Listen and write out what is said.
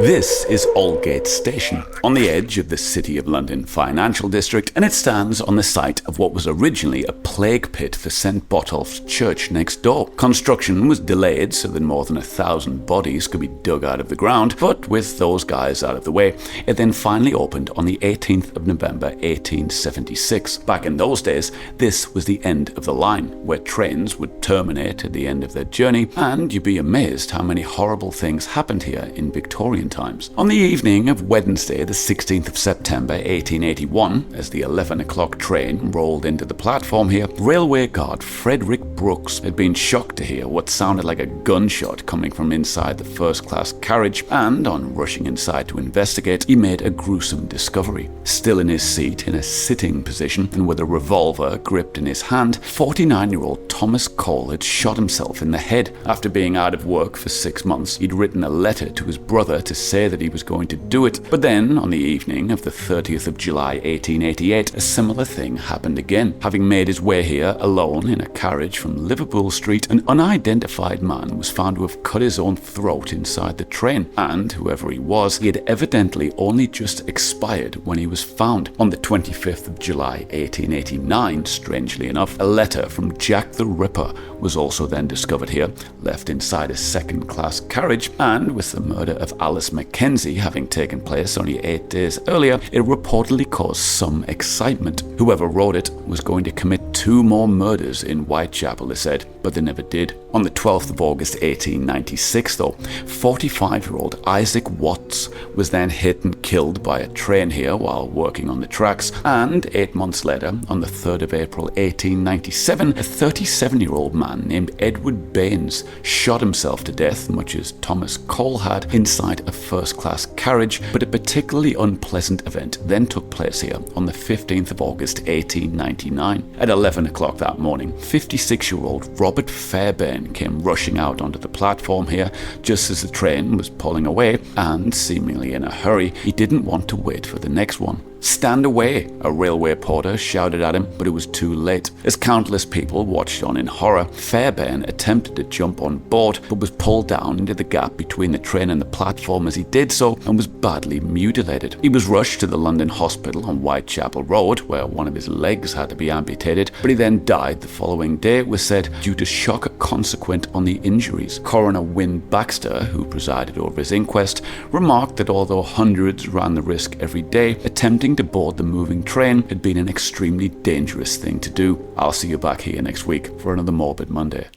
This is Aldgate Station, on the edge of the City of London financial district, and it stands on the site of what was originally a plague pit for St Botolph's Church next door. Construction was delayed so that more than 1,000 bodies could be dug out of the ground, but with those guys out of the way, it then finally opened on the 18th of November 1876. Back in those days, this was the end of the line, where trains would terminate at the end of their journey, and you'd be amazed how many horrible things happened here in Victorian times. On the evening of Wednesday, the 16th of September 1881, as the 11 o'clock train rolled into the platform here, railway guard Frederick Brooks had been shocked to hear what sounded like a gunshot coming from inside the first-class carriage, and on rushing inside to investigate, he made a gruesome discovery. Still in his seat, in a sitting position, and with a revolver gripped in his hand, 49-year-old Thomas Cole had shot himself in the head. After being out of work for 6 months, he'd written a letter to his brother to say that he was going to do it. But then, on the evening of the 30th of July 1888, a similar thing happened again. Having made his way here alone in a carriage from Liverpool Street, an unidentified man was found to have cut his own throat inside the train, and whoever he was, he had evidently only just expired when he was found. On the 25th of July 1889, strangely enough, a letter from Jack the Ripper was also then discovered here, left inside a second-class carriage, and with the murder of Alice Mackenzie having taken place only 8 days earlier, it reportedly caused some excitement. Whoever wrote it was going to commit 2 more murders in Whitechapel, they said, but they never did. On the 12th of August 1896, though, 45-year-old Isaac Watts was then hit and killed by a train here while working on the tracks, and 8 months later, on the 3rd of April 1897, a 37-year-old man named Edward Baines shot himself to death, much as Thomas Cole had, inside a first-class carriage. But a particularly unpleasant event then took place here on the 15th of August 1899. At 11 o'clock that morning, 56-year-old Robert Fairbairn came rushing out onto the platform here just as the train was pulling away, and seemingly in a hurry, he didn't want to wait for the next one. "Stand away," a railway porter shouted at him, but it was too late. As countless people watched on in horror, Fairbairn attempted to jump on board, but was pulled down into the gap between the train and the platform as he did so, and was badly mutilated. He was rushed to the London hospital on Whitechapel Road, where one of his legs had to be amputated, but he then died the following day, it was said, due to shock consequent on the injuries. Coroner Wynne Baxter, who presided over his inquest, remarked that although hundreds ran the risk every day, attempting to board the moving train had been an extremely dangerous thing to do. I'll see you back here next week for another Morbid Monday.